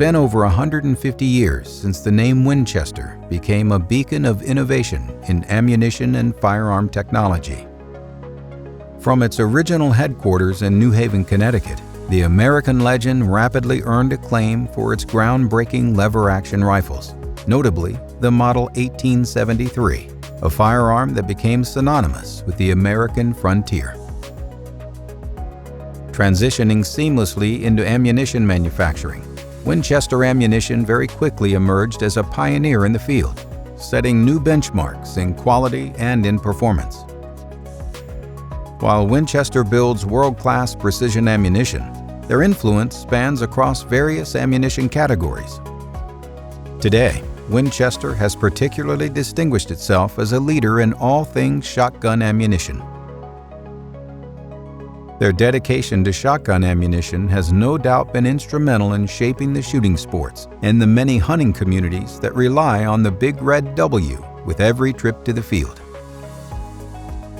been over 150 years since the name Winchester became a beacon of innovation in ammunition and firearm technology. From its original headquarters in New Haven, Connecticut, the American legend rapidly earned acclaim for its groundbreaking lever-action rifles, notably the Model 1873, a firearm that became synonymous with the American frontier. Transitioning seamlessly into ammunition manufacturing, Winchester Ammunition very quickly emerged as a pioneer in the field, setting new benchmarks in quality and in performance. While Winchester builds world-class precision ammunition, their influence spans across various ammunition categories. Today, Winchester has particularly distinguished itself as a leader in all things shotgun ammunition. Their dedication to shotgun ammunition has no doubt been instrumental in shaping the shooting sports and the many hunting communities that rely on the Big Red W with every trip to the field.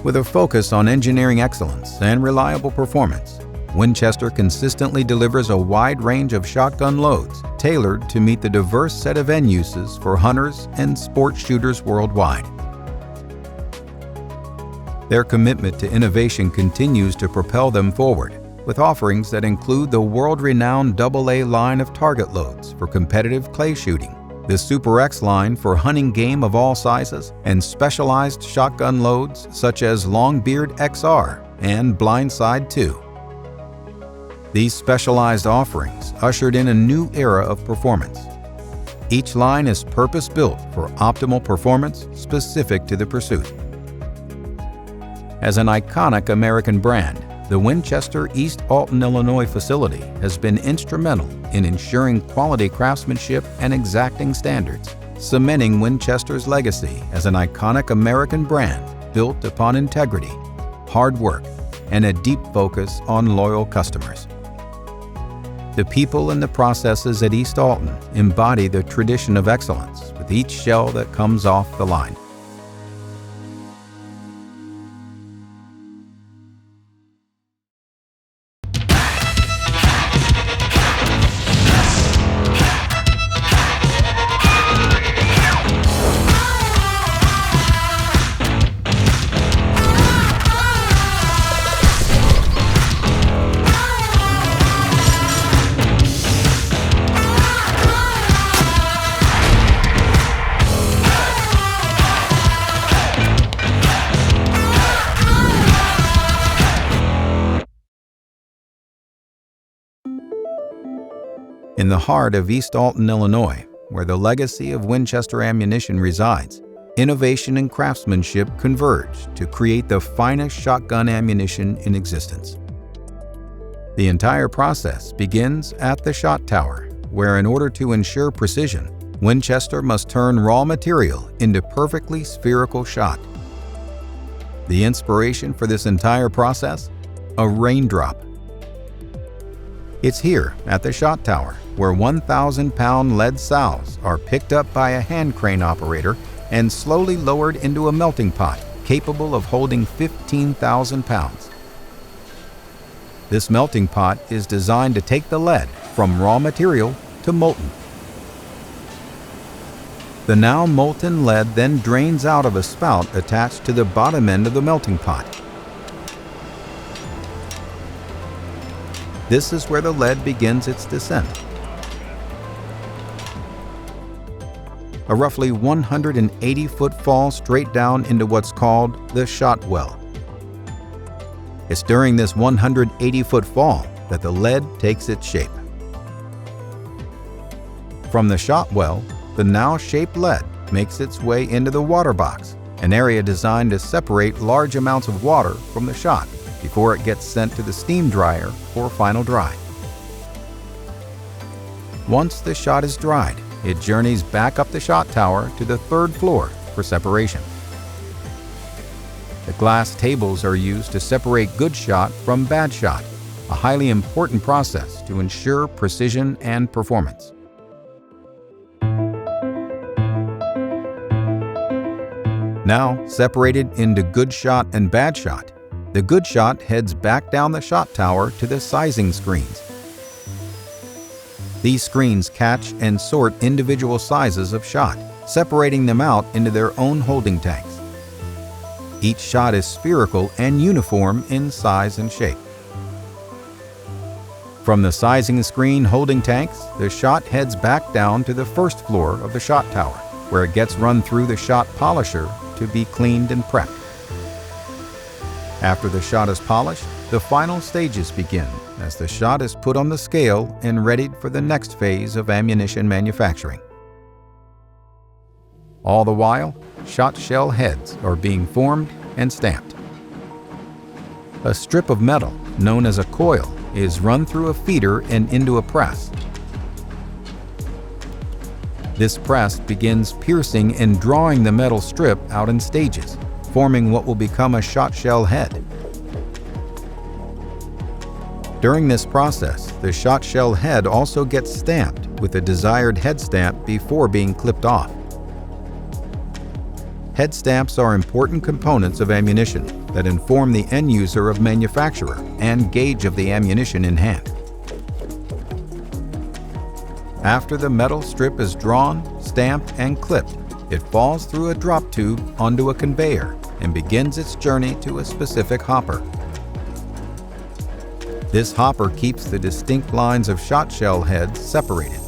With a focus on engineering excellence and reliable performance, Winchester consistently delivers a wide range of shotgun loads tailored to meet the diverse set of end uses for hunters and sport shooters worldwide. Their commitment to innovation continues to propel them forward, with offerings that include the world-renowned AA line of target loads for competitive clay shooting, the Super X line for hunting game of all sizes, and specialized shotgun loads such as Longbeard XR and Blindside 2. These specialized offerings ushered in a new era of performance. Each line is purpose-built for optimal performance specific to the pursuit. As an iconic American brand, the Winchester East Alton, Illinois facility has been instrumental in ensuring quality craftsmanship and exacting standards, cementing Winchester's legacy as an iconic American brand built upon integrity, hard work, and a deep focus on loyal customers. The people and the processes at East Alton embody the tradition of excellence with each shell that comes off the line. In the heart of East Alton, Illinois, where the legacy of Winchester Ammunition resides, innovation and craftsmanship converge to create the finest shotgun ammunition in existence. The entire process begins at the shot tower, where in order to ensure precision, Winchester must turn raw material into perfectly spherical shot. The inspiration for this entire process? A raindrop. It's here at the shot tower where 1,000-pound lead salves are picked up by a hand crane operator and slowly lowered into a melting pot capable of holding 15,000 pounds. This melting pot is designed to take the lead from raw material to molten. The now molten lead then drains out of a spout attached to the bottom end of the melting pot. This is where the lead begins its descent. A roughly 180-foot fall straight down into what's called the shot well. It's during this 180-foot fall that the lead takes its shape. From the shot well, the now shaped lead makes its way into the water box, an area designed to separate large amounts of water from the shot before it gets sent to the steam dryer for final dry. Once the shot is dried, it journeys back up the shot tower to the third floor for separation. The glass tables are used to separate good shot from bad shot, a highly important process to ensure precision and performance. Now separated into good shot and bad shot, the good shot heads back down the shot tower to the sizing screens. These screens catch and sort individual sizes of shot, separating them out into their own holding tanks. Each shot is spherical and uniform in size and shape. From the sizing screen holding tanks, the shot heads back down to the first floor of the shot tower, where it gets run through the shot polisher to be cleaned and prepped. After the shot is polished, the final stages begin as the shot is put on the scale and readied for the next phase of ammunition manufacturing. All the while, shot shell heads are being formed and stamped. A strip of metal, known as a coil, is run through a feeder and into a press. This press begins piercing and drawing the metal strip out in stages, forming what will become a shot shell head. During this process, the shot shell head also gets stamped with the desired head stamp before being clipped off. Head stamps are important components of ammunition that inform the end user of manufacturer and gauge of the ammunition in hand. After the metal strip is drawn, stamped, and clipped, it falls through a drop tube onto a conveyor and begins its journey to a specific hopper. This hopper keeps the distinct lines of shot shell heads separated.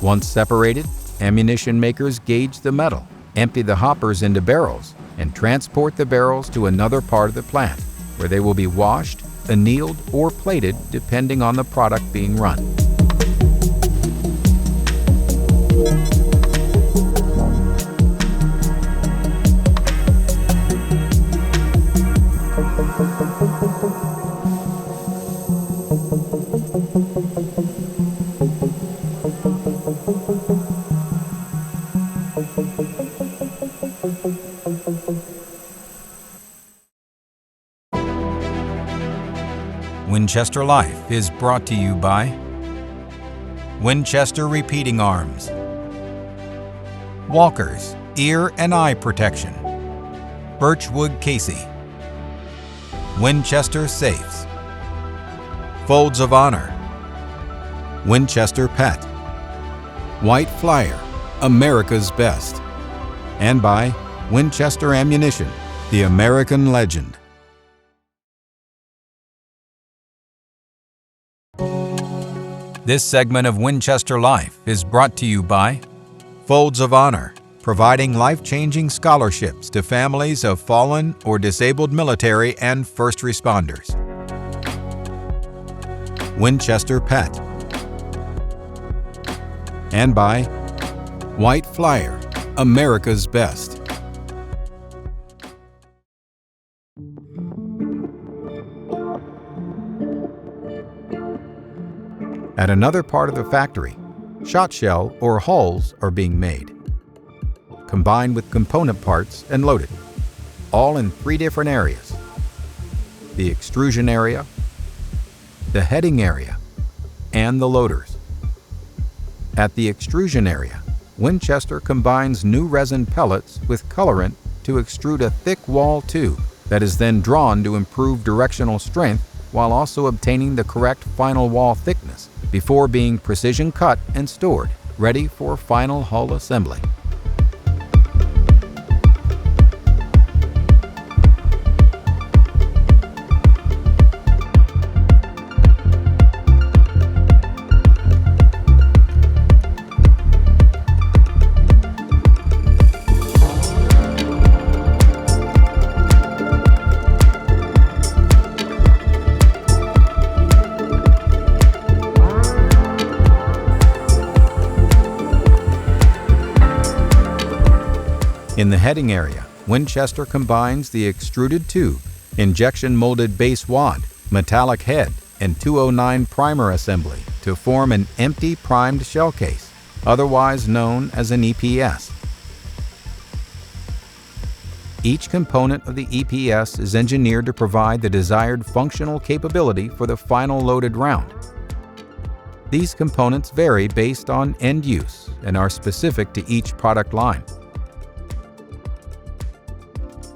Once separated, ammunition makers gauge the metal, empty the hoppers into barrels, and transport the barrels to another part of the plant, where they will be washed, annealed, or plated depending on the product being run. Winchester Life is brought to you by Winchester Repeating Arms, Walker's Ear and Eye Protection, Birchwood Casey, Winchester Safes, Folds of Honor, Winchester Pet, White Flyer, America's Best, and by Winchester Ammunition, the American legend. This segment of Winchester Life is brought to you by Folds of Honor, providing life-changing scholarships to families of fallen or disabled military and first responders. Winchester Pet. And by White Flyer, America's Best. At another part of the factory, shot shell or hulls are being made, combined with component parts and loaded, all in 3 different areas: the extrusion area, the heading area, and the loaders. At the extrusion area, Winchester combines new resin pellets with colorant to extrude a thick wall tube that is then drawn to improve directional strength while also obtaining the correct final wall thickness before being precision cut and stored, ready for final hull assembly. In the heading area, Winchester combines the extruded tube, injection molded base wad, metallic head, and 209 primer assembly to form an empty primed shell case, otherwise known as an EPS. Each component of the EPS is engineered to provide the desired functional capability for the final loaded round. These components vary based on end use and are specific to each product line.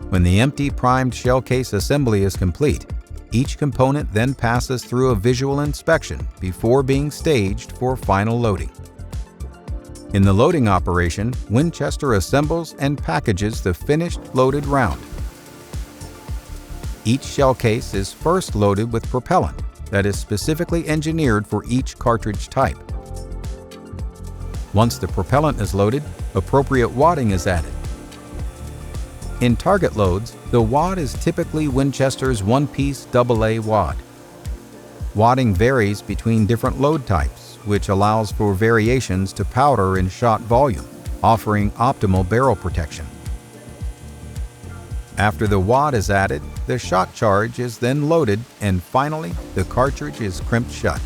When the empty primed shell case assembly is complete, Each component then passes through a visual inspection before being staged for final loading. In the loading operation, Winchester assembles and packages the finished loaded round. Each shell case is first loaded with propellant that is specifically engineered for each cartridge type. Once the propellant is loaded, appropriate wadding is added. In target loads, the wad is typically Winchester's one-piece AA wad. Wadding varies between different load types, which allows for variations to powder and shot volume, offering optimal barrel protection. After the wad is added, the shot charge is then loaded, and finally, the cartridge is crimped shut.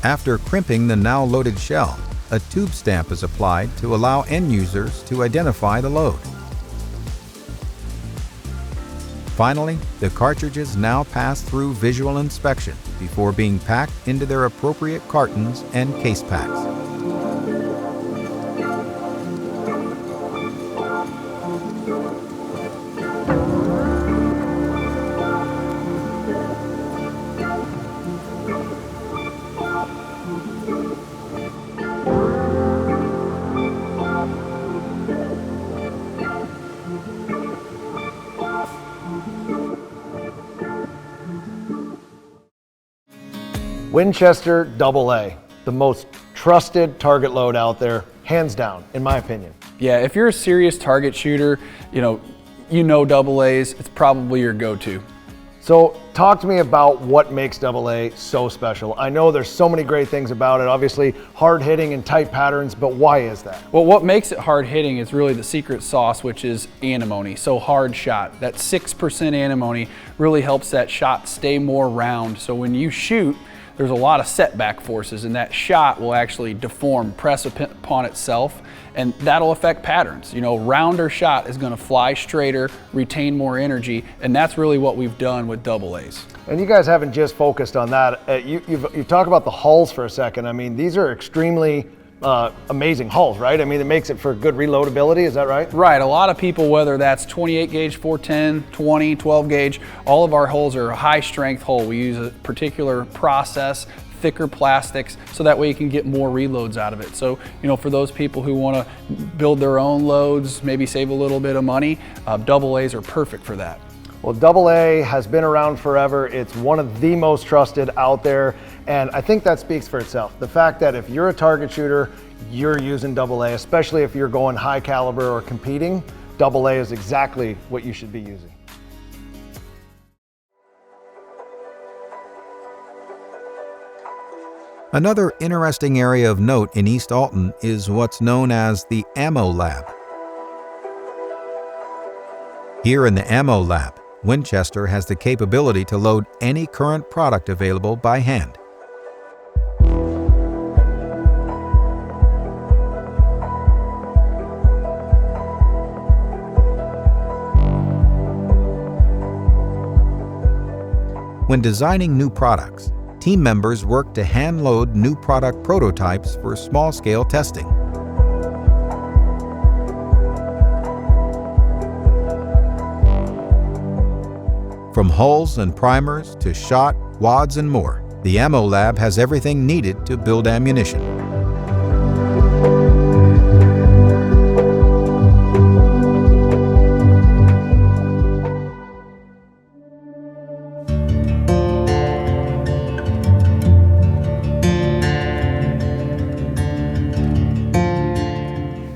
After crimping the now loaded shell, a tube stamp is applied to allow end users to identify the load. Finally, the cartridges now pass through visual inspection before being packed into their appropriate cartons and case packs. Winchester AA, the most trusted target load out there, hands down, in my opinion. Yeah, if you're a serious target shooter, you know AAs, it's probably your go-to. So talk to me about what makes AA so special. I know there's so many great things about it, obviously hard hitting and tight patterns, but why is that? Well, what makes it hard hitting is really the secret sauce, which is antimony, so hard shot. That 6% antimony really helps that shot stay more round, so when you shoot, there's a lot of setback forces, and that shot will actually deform, press upon itself, and that'll affect patterns. You know, rounder shot is going to fly straighter, retain more energy, and that's really what we've done with AAs. And you guys haven't just focused on that. You talk about the hulls for a second. I mean, these are extremely amazing hulls, right? I mean, it makes it for good reloadability, is that right? Right, a lot of people, whether that's 28 gauge, 410, 20, 12 gauge, all of our hulls are a high strength hull. We use a particular process, thicker plastics, so that way you can get more reloads out of it. So, you know, for those people who want to build their own loads, maybe save a little bit of money, AAs are perfect for that. Well, AA has been around forever. It's one of the most trusted out there. And I think that speaks for itself. The fact that if you're a target shooter, you're using AA, especially if you're going high caliber or competing, AA is exactly what you should be using. Another interesting area of note in East Alton is what's known as the Ammo Lab. Here in the Ammo Lab, Winchester has the capability to load any current product available by hand. When designing new products, team members work to hand load new product prototypes for small-scale testing. From hulls and primers to shot, wads, and more, the Ammo Lab has everything needed to build ammunition.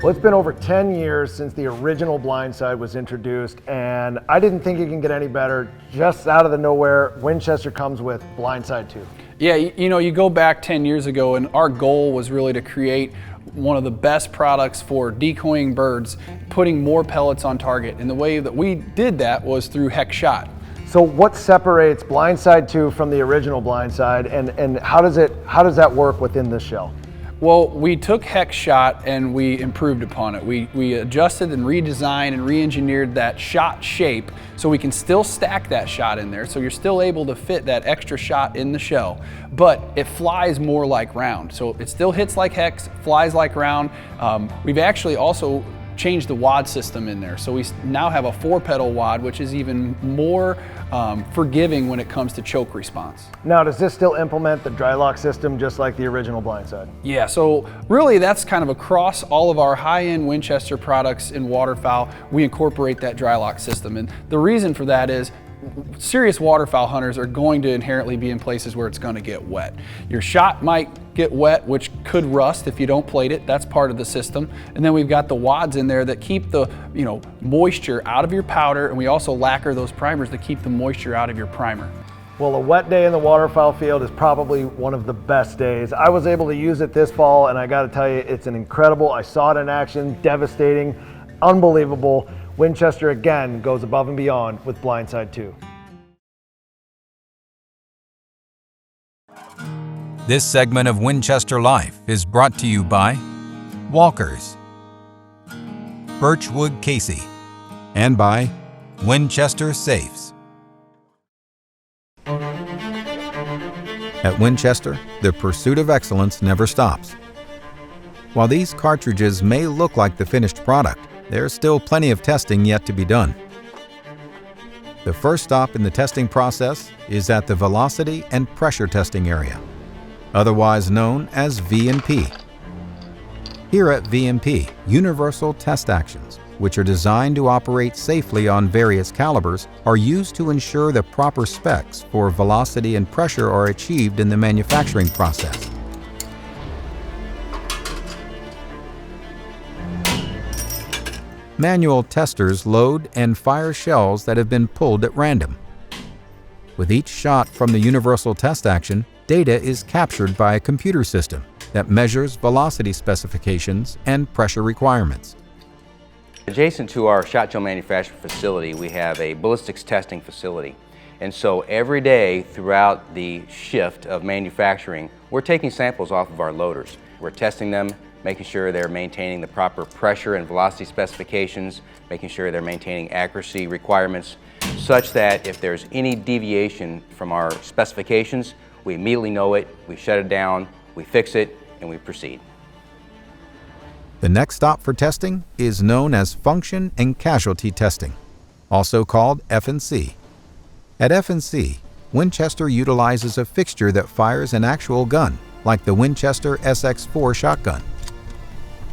Well, it's been over 10 years since the original blindside was introduced, and I didn't think it can get any better. Just out of the nowhere, Winchester comes with blindside 2. Yeah, you know, you go back 10 years ago, and our goal was really to create one of the best products for decoying birds, putting more pellets on target. And the way that we did that was through hex shot. So what separates blindside 2 from the original blindside, and how does that work within this shell? Well, we took hex shot and we improved upon it. We adjusted and redesigned and re-engineered that shot shape so we can still stack that shot in there, so you're still able to fit that extra shot in the shell, but it flies more like round. So it still hits like hex, flies like round. We've actually also changed the wad system in there. So we now have a 4-pedal wad, which is even more forgiving when it comes to choke response. Now, does this still implement the dry lock system just like the original blindside? Yeah, so really that's kind of across all of our high-end Winchester products in waterfowl. We incorporate that dry lock system, and the reason for that is serious waterfowl hunters are going to inherently be in places where it's going to get wet. Your shot might get wet, which could rust if you don't plate it. That's part of the system. And then we've got the wads in there that keep the moisture out of your powder, and we also lacquer those primers to keep the moisture out of your primer. Well, a wet day in the waterfowl field is probably one of the best days. I was able to use it this fall, and I got to tell you, it's an incredible. I saw it in action, devastating, unbelievable. Winchester again goes above and beyond with Blindside 2. This segment of Winchester Life is brought to you by Walkers, Birchwood Casey, and by Winchester Safes. At Winchester, the pursuit of excellence never stops. While these cartridges may look like the finished product, there's still plenty of testing yet to be done. The first stop in the testing process is at the velocity and pressure testing area, otherwise known as V&P. Here at V&P, universal test actions, which are designed to operate safely on various calibers, are used to ensure the proper specs for velocity and pressure are achieved in the manufacturing process. Manual testers load and fire shells that have been pulled at random. With each shot from the universal test action, data is captured by a computer system that measures velocity specifications and pressure requirements. Adjacent to our shot shell manufacturing facility, we have a ballistics testing facility. And so every day throughout the shift of manufacturing, we're taking samples off of our loaders. We're testing them, making sure they're maintaining the proper pressure and velocity specifications, making sure they're maintaining accuracy requirements, such that if there's any deviation from our specifications, we immediately know it, we shut it down, we fix it, and we proceed. The next stop for testing is known as function and casualty testing, also called F&C. At F&C, Winchester utilizes a fixture that fires an actual gun, like the Winchester SX4 shotgun.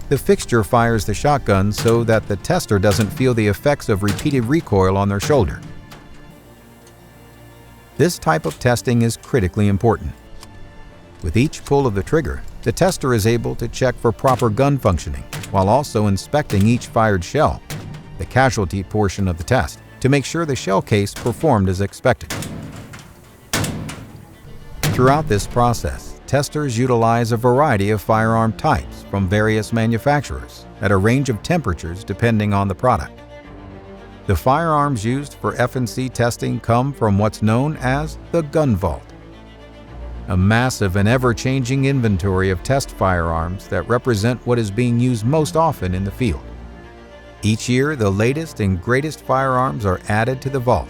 The fixture fires the shotgun so that the tester doesn't feel the effects of repeated recoil on their shoulder. This type of testing is critically important. With each pull of the trigger, the tester is able to check for proper gun functioning while also inspecting each fired shell, the casualty portion of the test, to make sure the shell case performed as expected. Throughout this process, testers utilize a variety of firearm types from various manufacturers at a range of temperatures depending on the product. The firearms used for F&C testing come from what's known as the gun vault, a massive and ever-changing inventory of test firearms that represent what is being used most often in the field. Each year, the latest and greatest firearms are added to the vault.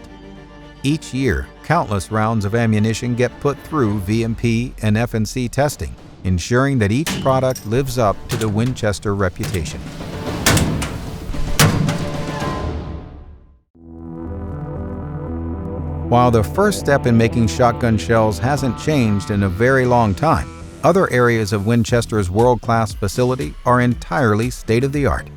Each year, countless rounds of ammunition get put through V&P and F&C testing, ensuring that each product lives up to the Winchester reputation. While the first step in making shotgun shells hasn't changed in a very long time, other areas of Winchester's world-class facility are entirely state-of-the-art.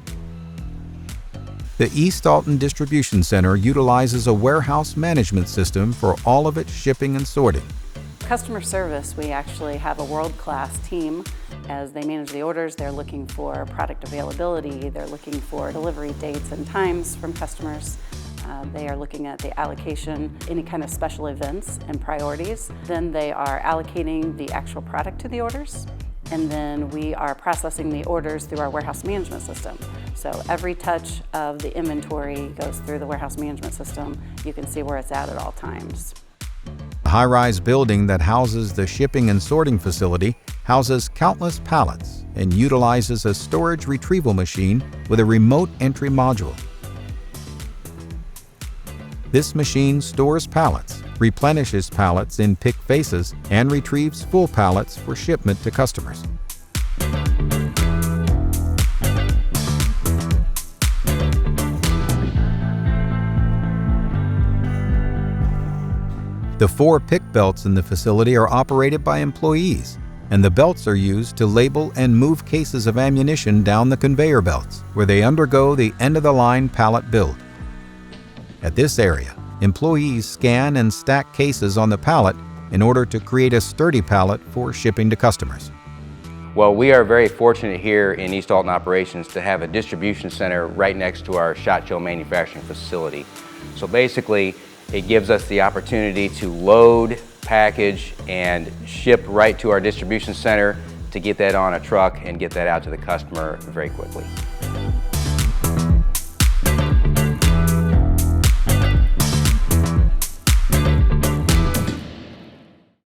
The East Alton Distribution Center utilizes a warehouse management system for all of its shipping and sorting. Customer service, we actually have a world-class team. As they manage the orders, they're looking for product availability, they're looking for delivery dates and times from customers. They are looking at the allocation, any kind of special events and priorities. Then they are allocating the actual product to the orders. And then we are processing the orders through our warehouse management system. So every touch of the inventory goes through the warehouse management system. You can see where it's at all times. The high-rise building that houses the shipping and sorting facility houses countless pallets and utilizes a storage retrieval machine with a remote entry module. This machine stores pallets, replenishes pallets in pick faces, and retrieves full pallets for shipment to customers. The 4 pick belts in the facility are operated by employees, and the belts are used to label and move cases of ammunition down the conveyor belts, where they undergo the end-of-the-line pallet build. At this area, employees scan and stack cases on the pallet in order to create a sturdy pallet for shipping to customers. Well, we are very fortunate here in East Alton Operations to have a distribution center right next to our shot shell manufacturing facility. So basically, it gives us the opportunity to load, package, and ship right to our distribution center to get that on a truck and get that out to the customer very quickly.